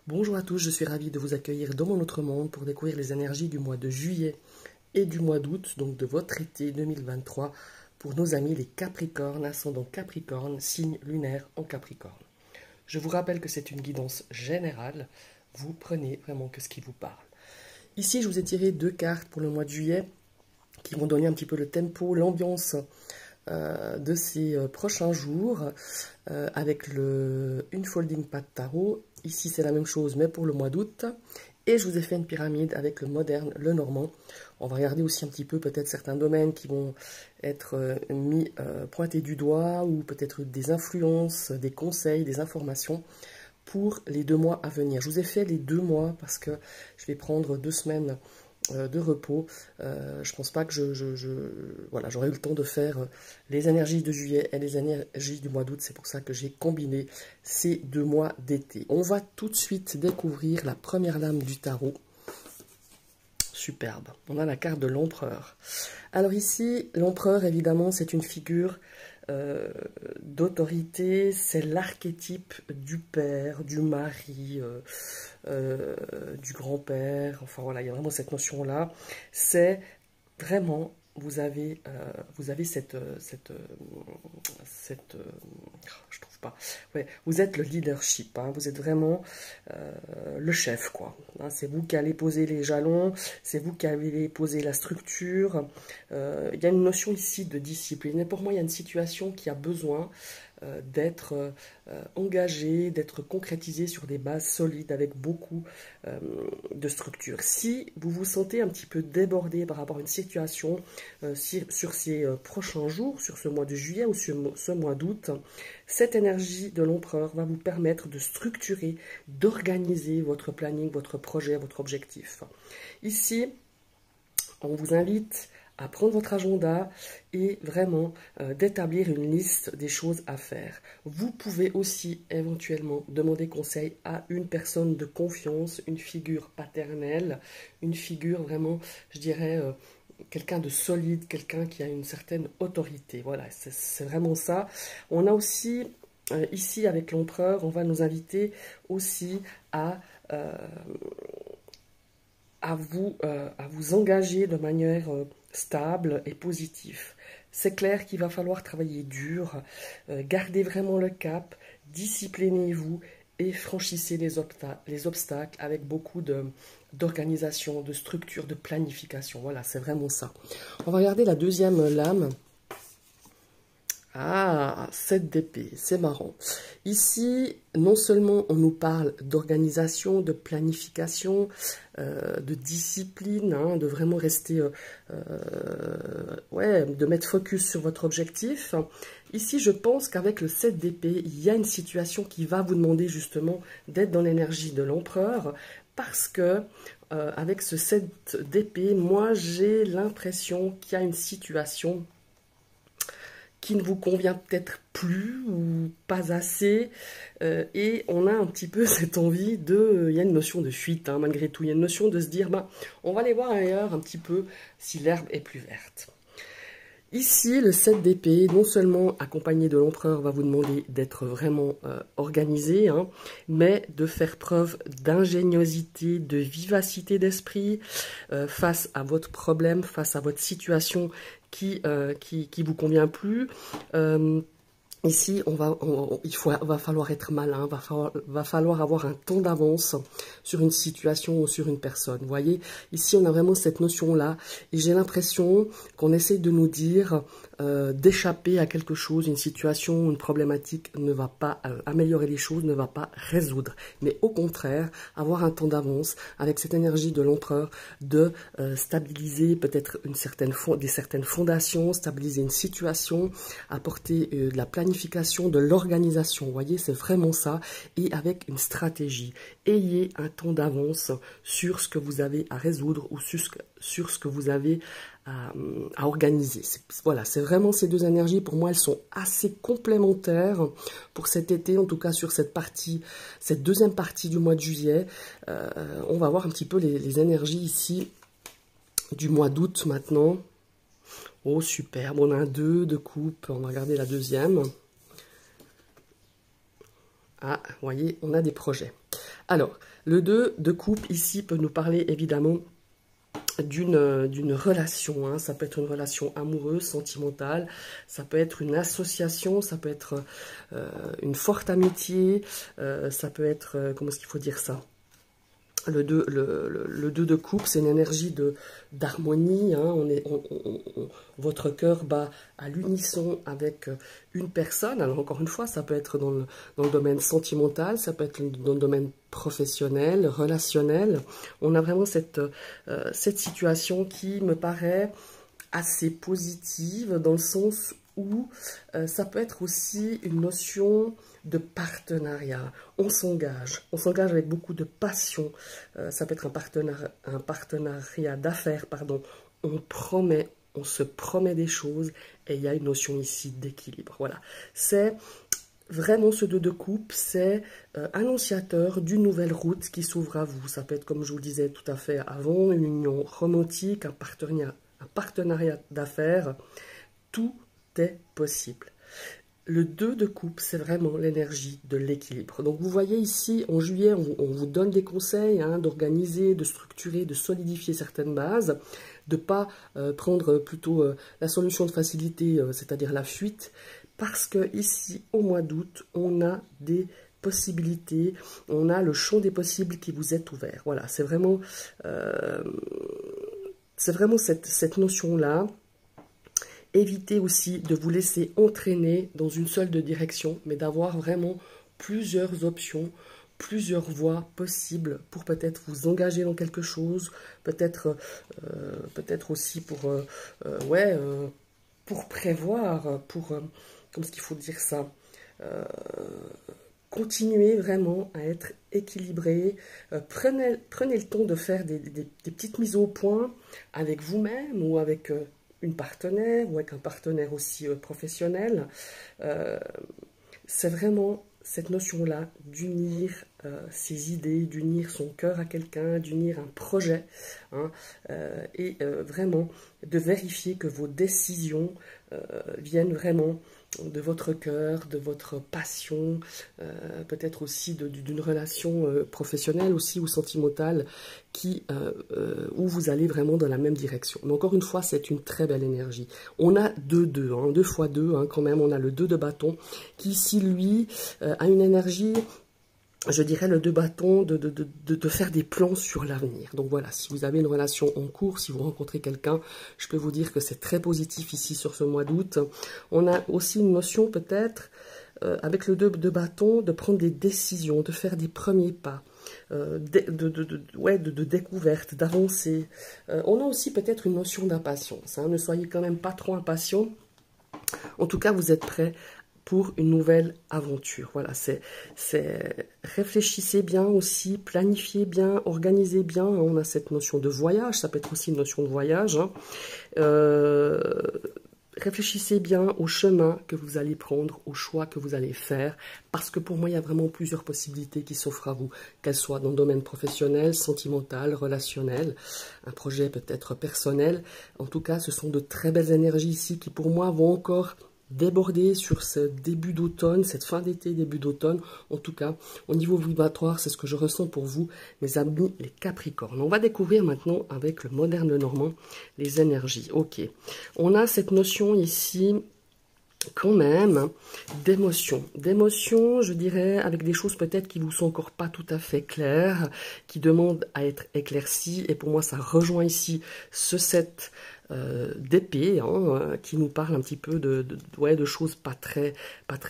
Bonjour à tous, je suis ravie de vous accueillir dans mon autre monde pour découvrir les énergies du mois de juillet et du mois d'août, donc de votre été 2023, pour nos amis les Capricornes, ascendant Capricorne, signe lunaire en Capricorne. Je vous rappelle que c'est une guidance générale, vous prenez vraiment que ce qui vous parle. Ici, je vous ai tiré deux cartes pour le mois de juillet qui vont donner un petit peu le tempo, l'ambiance de ces prochains jours avec une folding pad tarot. Ici c'est la même chose mais pour le mois d'août, et je vous ai fait une pyramide avec le moderne, le normand. On va regarder aussi un petit peu peut-être certains domaines qui vont être pointés du doigt, ou peut-être des influences, des conseils, des informations pour les 2 mois à venir. Je vous ai fait les 2 mois parce que je vais prendre 2 semaines de repos. Je pense pas que voilà, j'aurai eu le temps de faire les énergies de juillet et les énergies du mois d'août. C'est pour ça que j'ai combiné ces 2 mois d'été. On va tout de suite découvrir la première lame du tarot. Superbe. On a la carte de l'empereur. Alors ici, l'empereur, évidemment, c'est une figure d'autorité, c'est l'archétype du père, du mari, du grand-père, enfin voilà, il y a vraiment cette notion-là. C'est vraiment, vous avez je trouve pas, ouais, vous êtes le leadership, hein, vous êtes vraiment le chef, quoi. Hein, c'est vous qui allez poser les jalons, c'est vous qui allez poser la structure. Il y a une notion ici de discipline, et pour moi, il y a une situation qui a besoin d'être engagé, d'être concrétisé sur des bases solides avec beaucoup de structure. Si vous vous sentez un petit peu débordé par rapport à une situation sur ces prochains jours, sur ce mois de juillet ou sur ce mois d'août, cette énergie de l'empereur va vous permettre de structurer, d'organiser votre planning, votre projet, votre objectif. Ici, on vous invite à prendre votre agenda et vraiment d'établir une liste des choses à faire. Vous pouvez aussi éventuellement demander conseil à une personne de confiance, une figure paternelle, une figure vraiment, je dirais, quelqu'un de solide, quelqu'un qui a une certaine autorité. Voilà, c'est vraiment ça. On a aussi, ici avec l'empereur, on va nous inviter aussi à vous engager de manière stable et positive. C'est clair qu'il va falloir travailler dur, garder vraiment le cap, disciplinez-vous et franchissez les obstacles avec beaucoup d'organisation, de structure, de planification. Voilà, c'est vraiment ça. On va regarder la deuxième lame. Ah, 7 d'épée, c'est marrant. Ici, non seulement on nous parle d'organisation, de planification, de discipline, hein, de vraiment rester, ouais, de mettre focus sur votre objectif. Ici, je pense qu'avec le 7 d'épée, il y a une situation qui va vous demander justement d'être dans l'énergie de l'empereur, parce que avec ce 7 d'épée, moi j'ai l'impression qu'il y a une situation qui ne vous convient peut-être plus ou pas assez, et on a un petit peu cette envie de, il y a une notion de fuite, hein, malgré tout, il y a une notion de se dire, ben, on va aller voir ailleurs un petit peu si l'herbe est plus verte. Ici, le 7 d'épée, non seulement accompagné de l'empereur, va vous demander d'être vraiment organisé, hein, mais de faire preuve d'ingéniosité, de vivacité d'esprit face à votre problème, face à votre situation qui vous convient plus. Ici, va falloir être malin, va falloir avoir un temps d'avance sur une situation ou sur une personne. Vous voyez, ici, on a vraiment cette notion-là, et j'ai l'impression qu'on essaie de nous dire d'échapper à quelque chose, une situation, une problématique ne va pas améliorer les choses, ne va pas résoudre. Mais au contraire, avoir un temps d'avance avec cette énergie de l'empereur de stabiliser peut-être des certaines fondations, stabiliser une situation, apporter de la planification, de l'organisation. Vous voyez, c'est vraiment ça. Et avec une stratégie. Ayez un temps d'avance sur ce que vous avez à résoudre ou sur ce que vous avez à organiser. Voilà, c'est vraiment ces deux énergies. Pour moi, elles sont assez complémentaires pour cet été, en tout cas sur cette deuxième partie du mois de juillet. On va voir un petit peu les énergies ici du mois d'août maintenant. Oh, superbe, on a un 2 de coupe, on va regarder la deuxième. Ah, vous voyez, on a des projets. Alors, le 2 de coupe ici peut nous parler évidemment d'une relation, hein. Ça peut être une relation amoureuse, sentimentale, ça peut être une association, ça peut être une forte amitié, ça peut être, comment est-ce qu'il faut dire ça? Le 2 de coupe, c'est une énergie d'harmonie, hein. Votre cœur bat à l'unisson avec une personne. Alors encore une fois, ça peut être dans le domaine sentimental, ça peut être dans le domaine professionnel, relationnel. On a vraiment cette situation qui me paraît assez positive dans le sens où ça peut être aussi une notion de partenariat. On s'engage avec beaucoup de passion. Ça peut être un partenariat d'affaires, pardon. On se promet des choses et il y a une notion ici d'équilibre. Voilà, c'est vraiment ce 2 de coupe, c'est annonciateur d'une nouvelle route qui s'ouvre à vous. Ça peut être, comme je vous le disais tout à fait avant, une union romantique, un partenariat d'affaires. Tout est possible. Le 2 de coupe, c'est vraiment l'énergie de l'équilibre. Donc vous voyez ici, en juillet, on vous donne des conseils, hein, d'organiser, de structurer, de solidifier certaines bases, de ne pas prendre plutôt la solution de facilité, c'est-à-dire la fuite, parce que ici, au mois d'août, on a des possibilités, on a le champ des possibles qui vous est ouvert. Voilà, c'est vraiment cette notion-là. Évitez aussi de vous laisser entraîner dans une seule direction, mais d'avoir vraiment plusieurs options, plusieurs voies possibles pour peut-être vous engager dans quelque chose, peut-être aussi pour prévoir, comment est-ce qu'il faut dire ça, continuez vraiment à être équilibré. Prenez le temps de faire des petites mises au point avec vous-même ou avec une partenaire ou avec un partenaire aussi professionnel. C'est vraiment cette notion-là d'unir ses idées, d'unir son cœur à quelqu'un, d'unir un projet, hein, et vraiment de vérifier que vos décisions viennent vraiment de votre cœur, de votre passion, peut-être aussi d'une relation professionnelle aussi ou sentimentale où vous allez vraiment dans la même direction. Mais encore une fois, c'est une très belle énergie. On a 2 fois 2 hein, quand même, on a le 2 de bâton qui ici, lui, a une énergie, je dirais, le 2 bâton de faire des plans sur l'avenir. Donc voilà, si vous avez une relation en cours, si vous rencontrez quelqu'un, je peux vous dire que c'est très positif ici sur ce mois d'août. On a aussi une notion peut-être, avec le 2 de bâton, de prendre des décisions, de faire des premiers pas, de découverte, d'avancer. On a aussi peut-être une notion d'impatience, hein. Ne soyez quand même pas trop impatient. En tout cas, vous êtes prêts pour une nouvelle aventure. Voilà, réfléchissez bien aussi, planifiez bien, organisez bien. On a cette notion de voyage, ça peut être aussi une notion de voyage, hein. Réfléchissez bien au chemin que vous allez prendre, au choix que vous allez faire, parce que pour moi, il y a vraiment plusieurs possibilités qui s'offrent à vous, qu'elles soient dans le domaine professionnel, sentimental, relationnel, un projet peut-être personnel. En tout cas, ce sont de très belles énergies ici qui, pour moi, vont encore déborder sur ce début d'automne, cette fin d'été, début d'automne. En tout cas, au niveau vibratoire, c'est ce que je ressens pour vous, mes amis les Capricornes. On va découvrir maintenant avec le moderne normand les énergies. Ok, on a cette notion ici quand même d'émotion, je dirais, avec des choses peut-être qui vous sont encore pas tout à fait claires, qui demandent à être éclaircies, et pour moi ça rejoint ici ce 7 d'épée, hein, qui nous parle un petit peu de choses pas très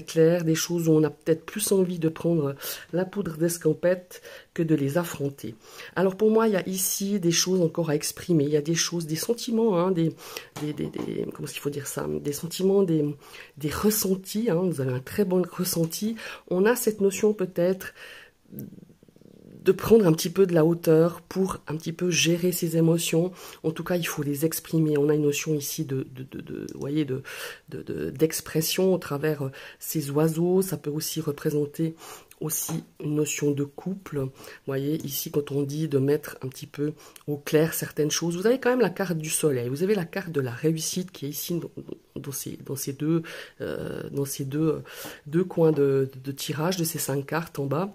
claires, des choses où on a peut-être plus envie de prendre la poudre d'escampette que de les affronter. Alors pour moi, il y a ici des choses encore à exprimer, il y a des choses, des sentiments, hein, comment est-ce qu'il faut dire ça, des sentiments, des ressentis, hein, vous avez un très bon ressenti. On a cette notion peut-être de prendre un petit peu de la hauteur pour un petit peu gérer ses émotions. En tout cas, il faut les exprimer. On a une notion ici d'expression au travers ces oiseaux. Ça peut aussi représenter aussi une notion de couple. Vous voyez, ici, quand on dit de mettre un petit peu au clair certaines choses, vous avez quand même la carte du soleil. Vous avez la carte de la réussite qui est ici dans ces deux coins de tirage de ces 5 cartes en bas.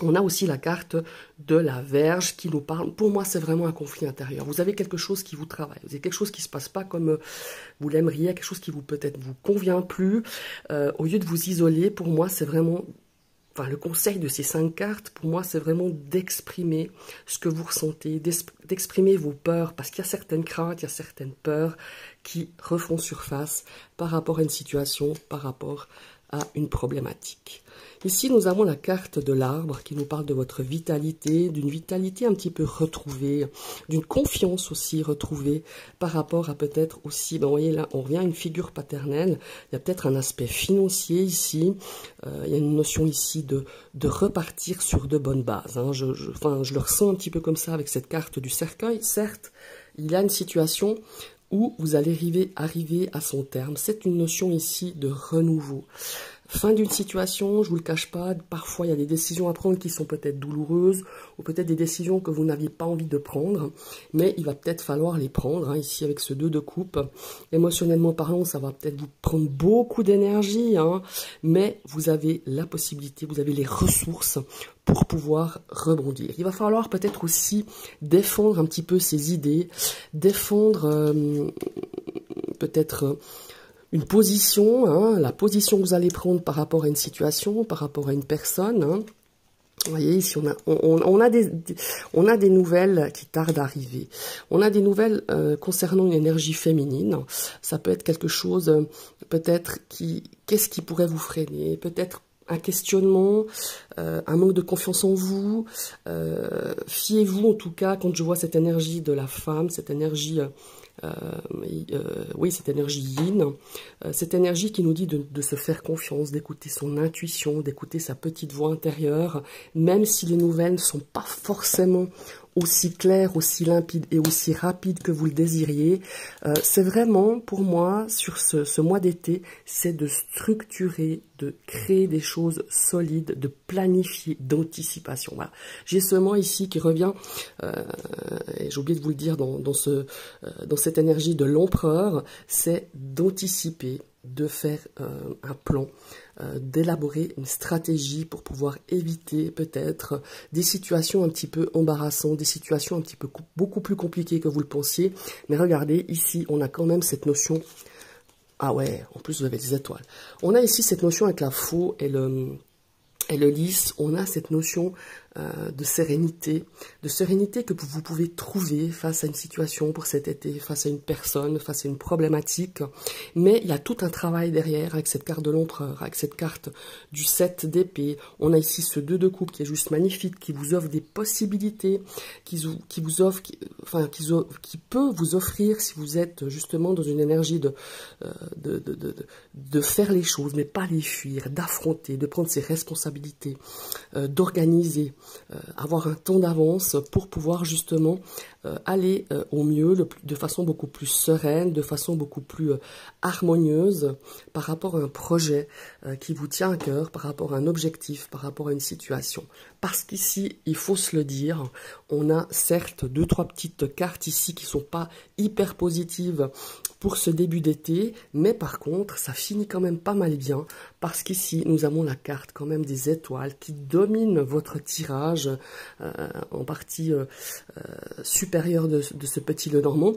On a aussi la carte de la Vierge qui nous parle, pour moi c'est vraiment un conflit intérieur. Vous avez quelque chose qui vous travaille, vous avez quelque chose qui ne se passe pas comme vous l'aimeriez, quelque chose qui vous peut-être vous convient plus. Au lieu de vous isoler, pour moi c'est vraiment, enfin le conseil de ces 5 cartes, pour moi c'est vraiment d'exprimer ce que vous ressentez, d'exprimer vos peurs, parce qu'il y a certaines craintes, il y a certaines peurs qui refont surface par rapport à une situation, par rapport à une problématique. Ici, nous avons la carte de l'arbre qui nous parle de votre vitalité, d'une vitalité un petit peu retrouvée, d'une confiance aussi retrouvée par rapport à peut-être aussi, ben vous voyez là, on revient à une figure paternelle, il y a peut-être un aspect financier ici, il y a une notion ici de repartir sur de bonnes bases. Hein. Je le ressens un petit peu comme ça avec cette carte du cercueil. Certes, il y a une situation où vous allez arriver à son terme. C'est une notion ici de renouveau. Fin d'une situation, je vous le cache pas, parfois il y a des décisions à prendre qui sont peut-être douloureuses, ou peut-être des décisions que vous n'aviez pas envie de prendre, mais il va peut-être falloir les prendre, hein, ici avec ce 2 de coupe. Émotionnellement parlant, ça va peut-être vous prendre beaucoup d'énergie, hein, mais vous avez la possibilité, vous avez les ressources pour pouvoir rebondir. Il va falloir peut-être aussi défendre un petit peu ses idées, défendre peut-être une position, hein, la position que vous allez prendre par rapport à une situation, par rapport à une personne. Hein. Vous voyez, ici, on a des nouvelles qui tardent à arriver. On a des nouvelles concernant une énergie féminine. Ça peut être quelque chose, peut-être, qu'est-ce qui pourrait vous freiner? Peut-être un questionnement, un manque de confiance en vous. Fiez-vous, en tout cas, quand je vois cette énergie de la femme, cette énergie... oui, cette énergie yin, cette énergie qui nous dit de se faire confiance, d'écouter son intuition, d'écouter sa petite voix intérieure, même si les nouvelles ne sont pas forcément aussi claires, aussi limpides et aussi rapides que vous le désiriez. C'est vraiment, pour moi, sur ce mois d'été, c'est de structurer, de créer des choses solides, de planifier, d'anticipation. Voilà. J'ai ce mot ici qui revient, et j'ai oublié de vous le dire dans cette énergie de l'empereur, c'est d'anticiper, de faire un plan, d'élaborer une stratégie pour pouvoir éviter peut-être des situations un petit peu embarrassantes, des situations un petit peu beaucoup plus compliquées que vous le pensiez. Mais regardez, ici, on a quand même cette notion... Ah ouais, en plus vous avez des étoiles. On a ici cette notion avec la faux et le lys, on a cette notion de sérénité que vous pouvez trouver face à une situation pour cet été, face à une personne, face à une problématique. Mais il y a tout un travail derrière avec cette carte de l'empereur, avec cette carte du 7 d'épée. On a ici ce 2 de coupe qui est juste magnifique, qui vous offre des possibilités, qui peut vous offrir si vous êtes justement dans une énergie de faire les choses, mais pas les fuir, d'affronter, de prendre ses responsabilités, d'organiser, avoir un temps d'avance pour pouvoir justement aller au mieux, de façon beaucoup plus sereine, de façon beaucoup plus harmonieuse par rapport à un projet qui vous tient à cœur, par rapport à un objectif, par rapport à une situation. Parce qu'ici, il faut se le dire, on a certes 2-3 petites cartes ici qui ne sont pas hyper positives pour ce début d'été, mais par contre, ça finit quand même pas mal bien, parce qu'ici, nous avons la carte quand même des étoiles qui domine votre tirage en partie supérieure de ce petit Lenormand.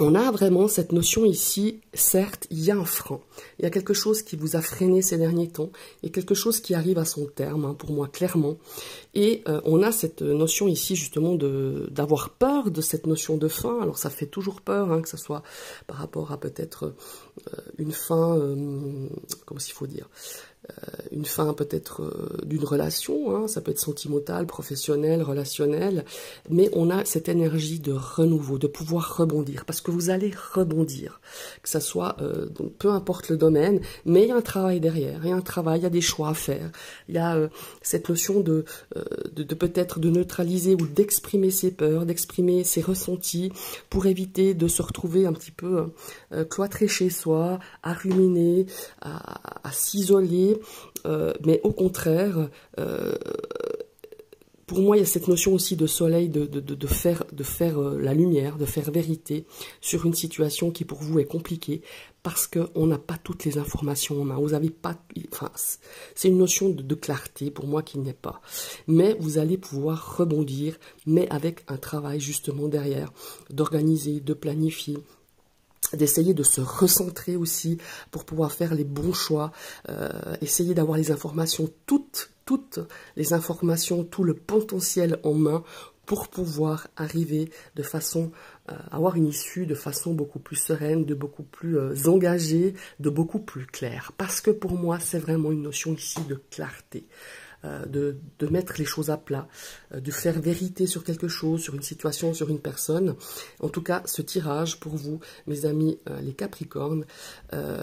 On a vraiment cette notion ici, certes, il y a un frein, il y a quelque chose qui vous a freiné ces derniers temps, et quelque chose qui arrive à son terme, hein, pour moi, clairement. Et on a cette notion ici, justement, d'avoir peur de cette notion de fin. Alors, ça fait toujours peur, hein, que ce soit par rapport à peut-être une fin, comment s'il faut dire, une fin peut-être d'une relation, hein, ça peut être sentimental, professionnel, relationnel, mais on a cette énergie de renouveau, de pouvoir rebondir, parce que vous allez rebondir, que ça soit, donc, peu importe le domaine, mais il y a un travail derrière, il y a un travail, il y a des choix à faire, il y a cette notion de peut-être de neutraliser ou d'exprimer ses peurs, d'exprimer ses ressentis, pour éviter de se retrouver un petit peu cloîtré chez soi, à ruminer, à s'isoler, mais au contraire, Pour moi, il y a cette notion aussi de soleil, de faire la lumière, de faire vérité sur une situation qui pour vous est compliquée parce qu'on n'a pas toutes les informations en main. Vous avez pas, enfin, c'est une notion de clarté pour moi qui n'est pas. Mais vous allez pouvoir rebondir, mais avec un travail justement derrière, d'organiser, de planifier, d'essayer de se recentrer aussi pour pouvoir faire les bons choix, essayer d'avoir les informations, toutes les informations, tout le potentiel en main pour pouvoir arriver de façon, avoir une issue de façon beaucoup plus sereine, de beaucoup plus engagée, de beaucoup plus claire. Parce que pour moi, c'est vraiment une notion ici de clarté. De mettre les choses à plat, de faire vérité sur quelque chose, sur une situation, sur une personne. En tout cas, ce tirage pour vous, mes amis les Capricornes,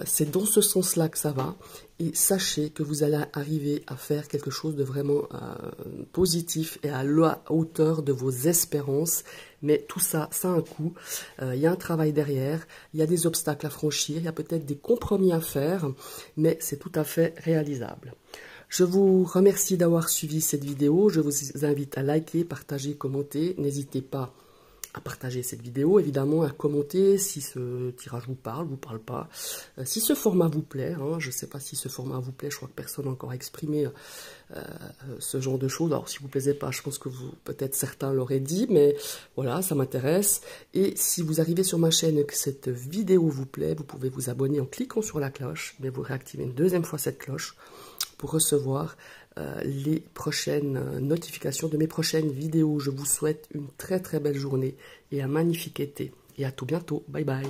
c'est dans ce sens-là que ça va. Et sachez que vous allez arriver à faire quelque chose de vraiment positif et à la hauteur de vos espérances. Mais tout ça, ça a un coût. Il y a un travail derrière, il y a des obstacles à franchir, il y a peut-être des compromis à faire, mais c'est tout à fait réalisable. Je vous remercie d'avoir suivi cette vidéo. Je vous invite à liker, partager, commenter. N'hésitez pas à partager cette vidéo, évidemment, à commenter si ce tirage vous parle pas. Si ce format vous plaît, hein, je ne sais pas si ce format vous plaît, je crois que personne n'a encore exprimé ce genre de choses. Alors, si vous ne plaisez pas, je pense que peut-être certains l'auraient dit, mais voilà, ça m'intéresse. Et si vous arrivez sur ma chaîne et que cette vidéo vous plaît, vous pouvez vous abonner en cliquant sur la cloche, mais vous réactivez une deuxième fois cette cloche pour recevoir les prochaines notifications de mes prochaines vidéos. Je vous souhaite une très très belle journée et un magnifique été. Et à tout bientôt. Bye bye.